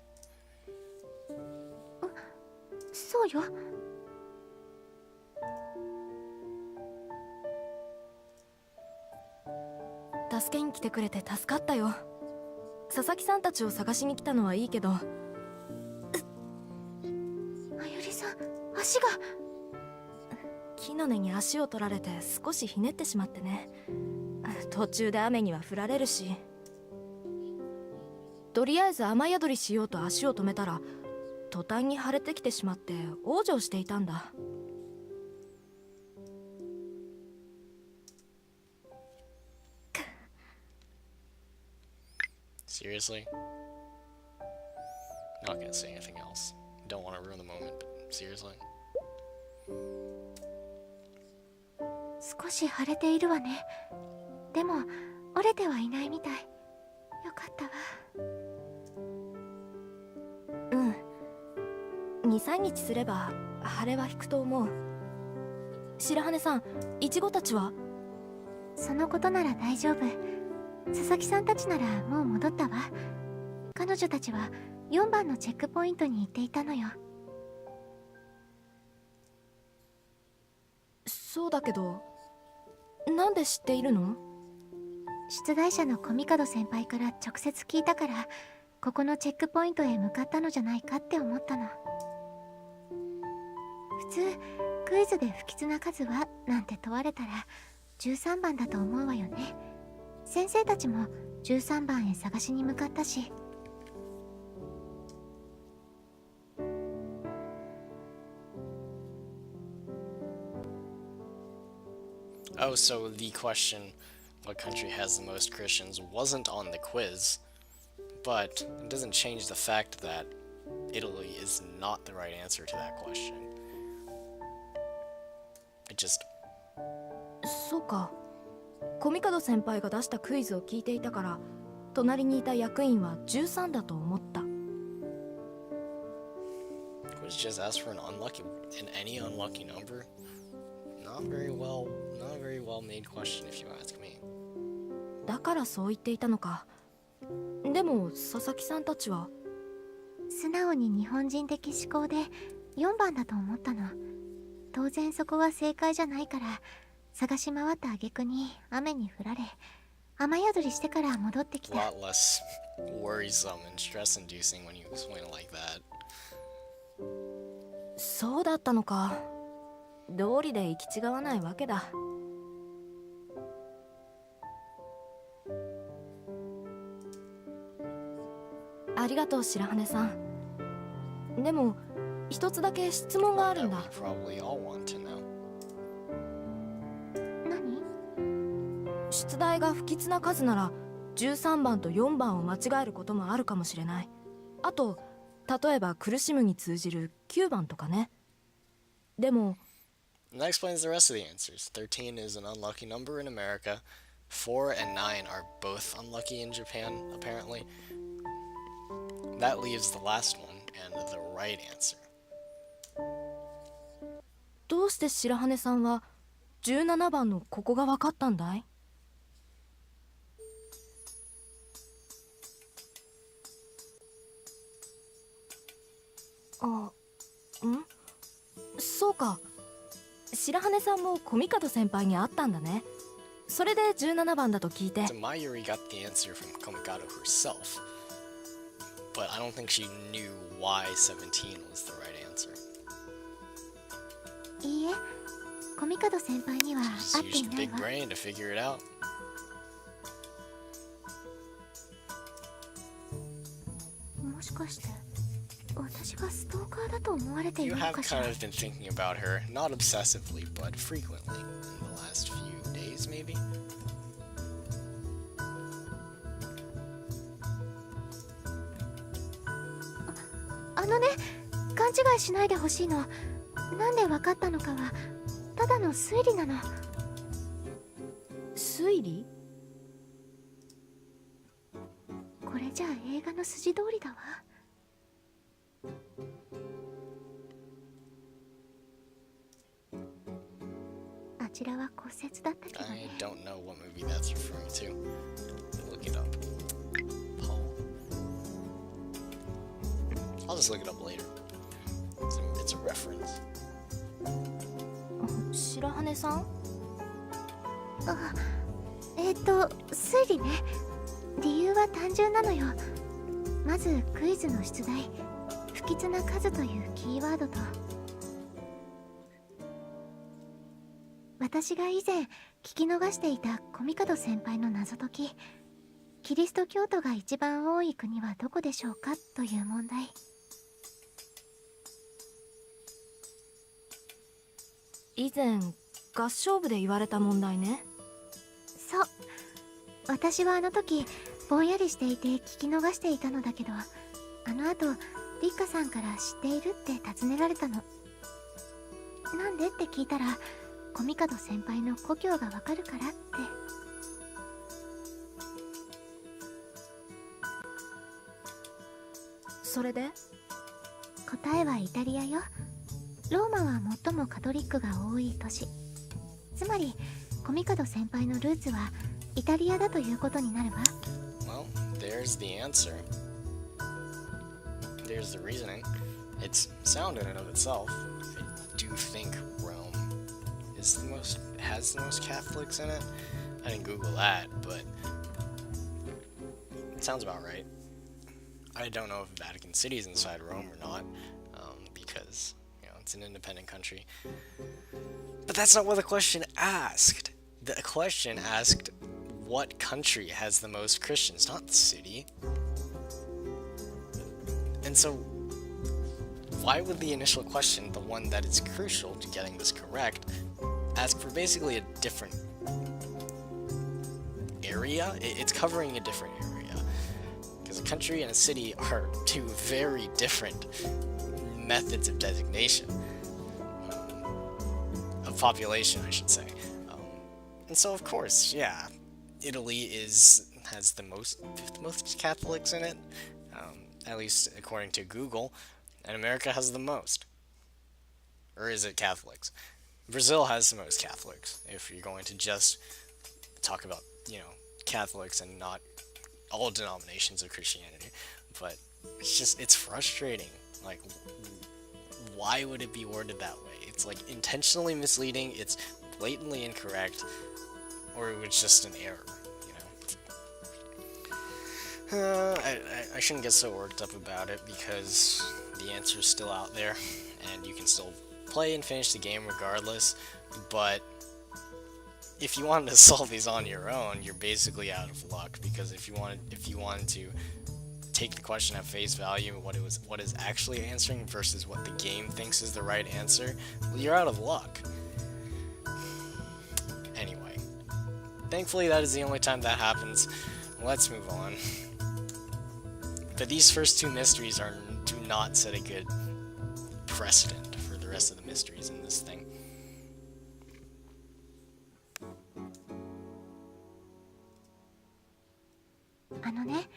そうよ。助けに来てくれて助かったよ。佐々木さんたちを探しに来たのはいいけど。マユリさん、足が。木の根に足を取られて少しひねってしまってね。途中で雨には降られるし。とりあえず雨宿りしようと足を止めたら途端に腫れてきてしまって往生していたんだ。Seriously? Not gonna say anything else. Don't want to ruin the moment, but seriously? 少し腫れているわね。でも折れてはいないみたい。よかったわ。うん。2、3日すれば腫れは引くと思う。白羽さん、イチゴたちは？そのことなら大丈夫。佐々木さんたちならもう戻ったわ。彼女たちは4番のチェックポイントに行っていたのよ。そうだけど、なんで知っているの？出題者のコミカド先輩から直接聞いたから、ここのチェックポイントへ向かったのじゃないかって思ったの。普通クイズで不吉な数はなんて問われたら13番だと思うわよね。先生たちも13番へ探しに向かったし。 Oh, so the question, what country has the most Christians, wasn't on the quiz, but it doesn't change the fact that Italy is not the right answer to that question. It just... そうか。コミカド先輩が出したクイズを聞いていたから、隣にいた役員は13だと思った。Quiz just asked for any unlucky number? Not very well made question if you ask me. だからそう言っていたのか。でも佐々木さんたちは？素直に日本人的思考で4番だと思ったの。当然そこは正解じゃないから、探し回った挙句に雨に降られ、雨宿りしてから戻ってき A た。 lot less worrisome and stress-inducing when you explain it like that. そうだったのか。道理で行き違わないわけだ。ありがとう白羽さん。でも一つだけ質問がある That んだ。 we probably all want to know. 何？出題が不吉な数なら13番と4番を間違えることもあるかもしれない。あと例えば苦しむに通じる9番とかね。でも And that explains the rest of the answers. 13 is an unlucky number in America. 4 and 9 are both unlucky in Japan, apparently. That leaves the last one and the right answer. どうして白羽さんは17番のここが分かったんだい？あ、そうか。白羽さんもコミカド先輩に会ったんだね。それで17番だと聞いて。 So Mayuri got the answer from Komikado herself, but I don't think she knew why 17 was the right answer. いいえ、コミカド先輩には She 会ってい just used な a い big わ。 brain to figure it out. もしかして私がストーカーだと思われてい You るの have かしら。 kind of been thinking about her, not obsessively, but frequently in the last few days, maybe? あのね、勘違いしないでほしいの。なんで分かったのかはただの推理なの。推理？これじゃあ映画の筋通りだわ。あちらは骨折だったけど I ね。 don't know what movie that's referring to. Look it up. Paul. I'll just look it up later. It's a reference. 白羽さん？あ、推理ね。理由は単純なのよ。まずクイズの出題、不吉な数というキーワードと、私が以前聞き逃していたコミカド先輩の謎解き、キリスト教徒が一番多い国はどこでしょうかという問題。以前合唱部で言われた問題ね。そう、私はあの時ぼんやりしていて聞き逃していたのだけど、あの後リッカさんから知っているって尋ねられたの。なんでって聞いたら、コミカド先輩の故郷がわかるからって。それで？答えはイタリアよ。ローマは最もカトリックが多い都市。つまりコミカド先輩のルーツはイタリアだということになるわ。 Well, there's the answer. There's the reasoning. It's sound in and of itself. I do think Rome has the most Catholics in it. I didn't Google that, but it sounds about right. I don't know if Vatican City is inside Rome or not, because it's an independent country. But that's not what the question asked. The question asked what country has the most Christians, not the city. And so, why would the initial question, the one that is crucial to getting this correct, ask for basically a different area? It's covering a different area. Because a country and a city are two very different methods of designation. Of population, I should say. And so, of course, yeah, Italy has the most Catholics in it, at least according to Google, and America has the most. Or is it Catholics? Brazil has the most Catholics, if you're going to just talk about, Catholics and not all denominations of Christianity. But it's frustrating. Like, why would it be worded that way? It's like intentionally misleading, it's blatantly incorrect, or it was just an error, I shouldn't get so worked up about it because the answer is still out there, and you can still play and finish the game regardless, but if you wanted to solve these on your own, you're basically out of luck, because if you wanted to take the question at face value, what is actually answering versus what the game thinks is the right answer, well, you're out of luck. Anyway, thankfully that is the only time that happens. Let's move on. But these first two mysteries do not set a good precedent for the rest of the mysteries in this thing. あのね、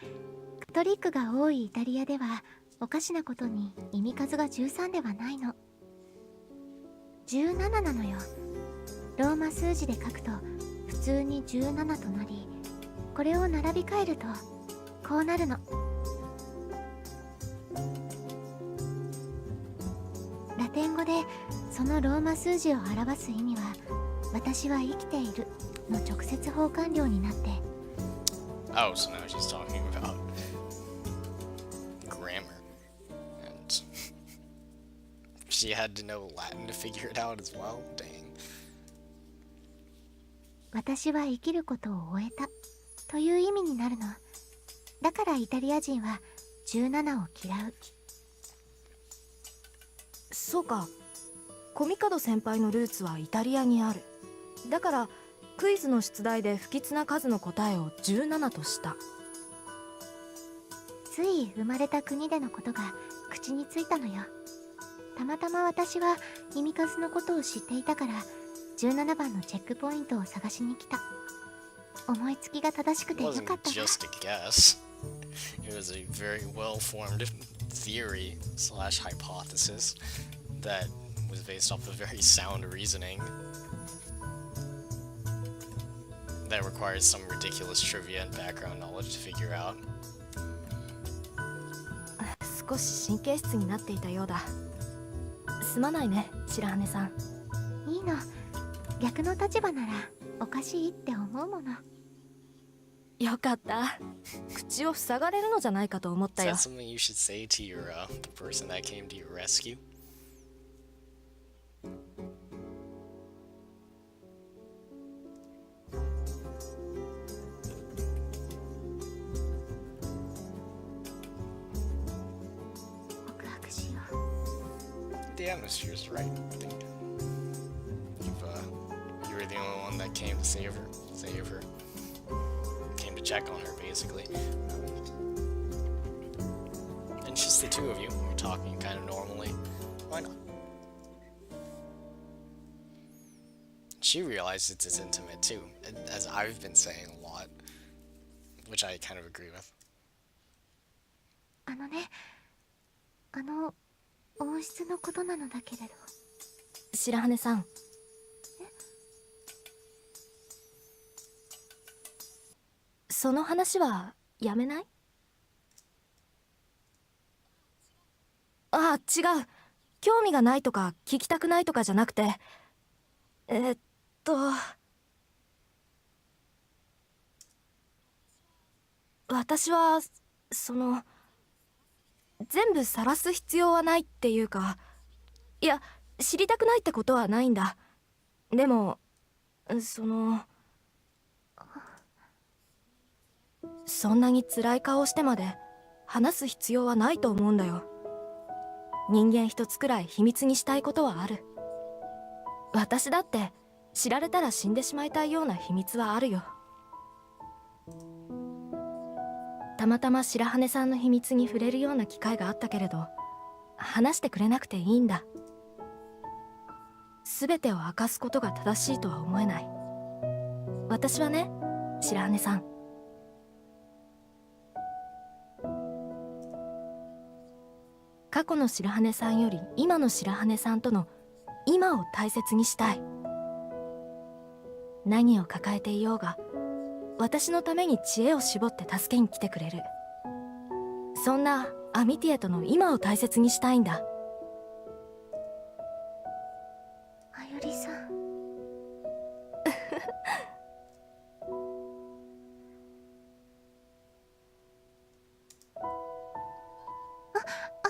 カトリックが多いイタリアではおかしなことに意味数が13ではないの。17なのよ。ローマ数字で書くと普通に17となり、これを並び替えるとこうなるの。ラテン語でそのローマ数字を表す意味は私は生きているの直接交換量になって、 Oh, so now she's talking about grammar. And she had to know Latin to figure it out as well? Dang. 私は生きることを終えたという意味になるの。だからイタリア人は17を嫌う。そうか。コミカド先輩のルーツはイタリアにある。だからクイズの出題で不吉な数の答えを17とした。つい生まれた国でのことが口についたのよ。たまたま私は意味数のことを知っていたから17番のチェックポイントを探しに来た。思いつきが正しく It てよか wasn't ったな。 just a guess. It was a very well-formed theory slash hypothesis that was based off of very sound reasoning that requires some ridiculous trivia and background knowledge to figure out. 少し神経質になっていたようだ。すまないね、白羽さん。いいの。逆の立場ならおかしいって思うもの。よかった。口を塞がれるのじゃないかと思った Is よ。 that something you should say to your the person that came to your rescue? The atmosphere is right. I think you were the only one that came to save her. Came to check on her, basically. And it's just the two of you. You're talking kind of normally. Why not? She realizes it's as intimate too, as I've been saying a lot, which I kind of agree with. あのね、王室のことなのだけれど。白羽さん。その話はやめない？ああ、違う。興味がないとか聞きたくないとかじゃなくて、私は全部晒す必要はないっていうか、いや、知りたくないってことはないんだ。でもそんなに辛い顔してまで話す必要はないと思うんだよ。人間一つくらい秘密にしたいことはある。私だって知られたら死んでしまいたいような秘密はあるよ。たまたま白羽さんの秘密に触れるような機会があったけれど、話してくれなくていいんだ。全てを明かすことが正しいとは思えない。私はね、白羽さん。過去の白羽さんより今の白羽さんとの今を大切にしたい。何を抱えていようが、私のために知恵を絞って助けに来てくれる。そんなアミティエとの今を大切にしたいんだ。あゆりさん。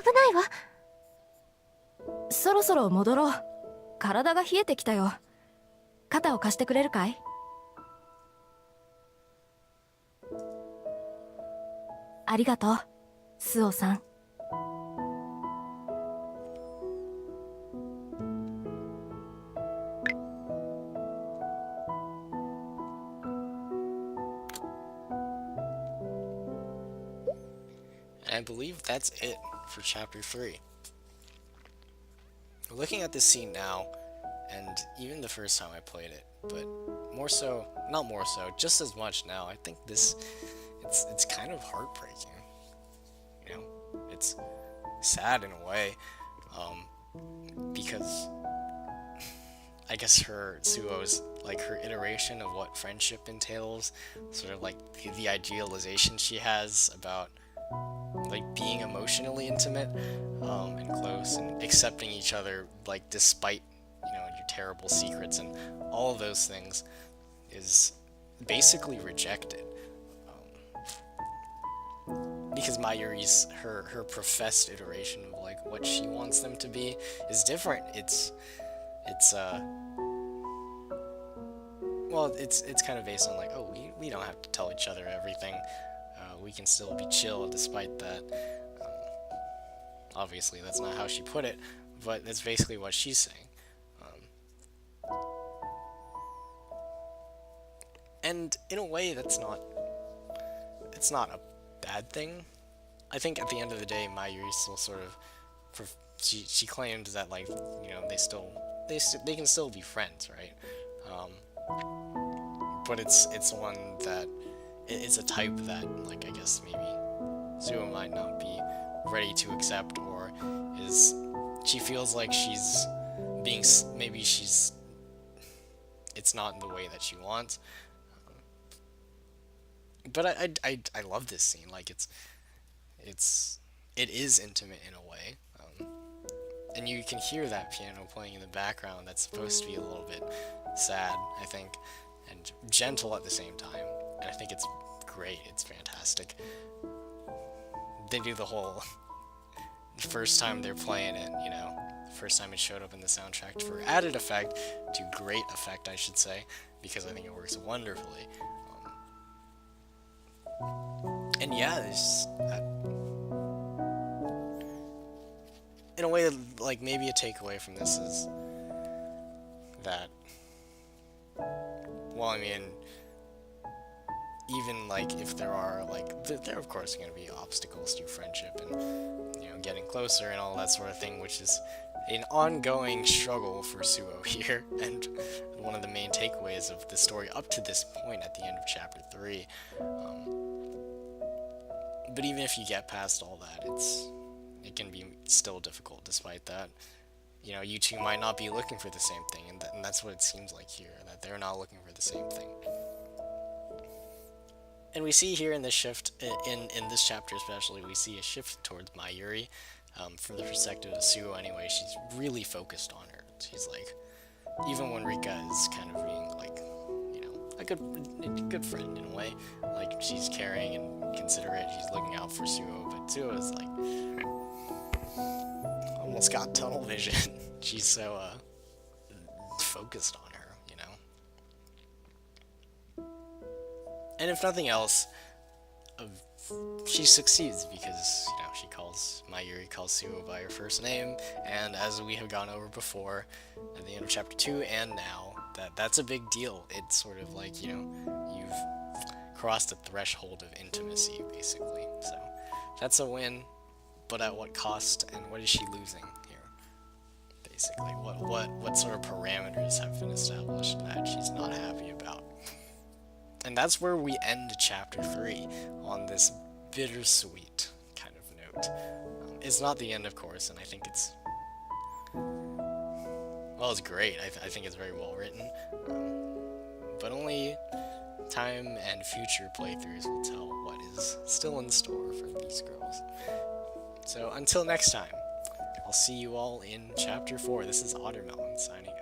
危ないわ。そろそろ戻ろう。体が冷えてきたよ。肩を貸してくれるかい？ありがとう。スオさん。And I believe that's it for chapter 3. Looking at this scene now, and even the first time I played it, but more so, not more so, just as much now, I think it's kind of heartbreaking. You know, it's sad in a way, because I guess Suo's, like, her iteration of what friendship entails, sort of like the idealization she has about, like, being emotionally intimate, and close, and accepting each other, like, despite, your terrible secrets and all of those things, is basically rejected. Because Mayuri's, her professed iteration of, like, what she wants them to be is different. It's kind of based on, like, oh, we don't have to tell each other everything. We can still be chill despite that. Obviously, that's not how she put it, but that's basically what she's saying. And in a way, it's not a bad thing. I think at the end of the day, Mayuri still sort of, she claimed that, like, they can still be friends, right? But it's one that it's a type that, like, I guess maybe Zuo might not be ready to accept, or she feels like she's being, maybe it's not in the way that she wants. But I love this scene. Like, it is intimate in a way, and you can hear that piano playing in the background. That's supposed to be a little bit sad, I think, and gentle at the same time. And I think it's great. It's fantastic. They do the whole first time they're playing it, first time it showed up in the soundtrack, for added effect, to great effect, I should say, because I think it works wonderfully. And yeah, in a way, like, maybe a takeaway from this is that, well, I mean, even, like, if there are, like, there are of course going to be obstacles to friendship and, getting closer and all that sort of thing, which is an ongoing struggle for Suo here, and one of the main takeaways of the story up to this point at the end of chapter 3. But even if you get past all that, it can be still difficult despite that. You two might not be looking for the same thing, and that's what it seems like here, that they're not looking for the same thing. And we see here in this shift, in this chapter especially, we see a shift towards Mayuri, from the perspective of Suo anyway. She's really focused on her. She's like, even when Rika is kind of being, like, a good friend in a way, like, she's caring and considerate, she's looking out for Suo, but Suo is, like, almost got tunnel vision. She's so focused on her, And if nothing else, she succeeds because, Mayuri calls Suo by her first name, and as we have gone over before, at the end of chapter 2 and now, that's a big deal. It's sort of like, you've crossed the threshold of intimacy, basically. So, that's a win, but at what cost, and what is she losing here? Basically, what sort of parameters have been established that she's not happy about? And that's where we end chapter 3, on this bittersweet kind of note. It's not the end, of course, and I think it's great. I think it's very well written, but only time and future playthroughs will tell what is still in store for these girls. So until next time, I'll see you all in chapter 4. This is Ottermelon signing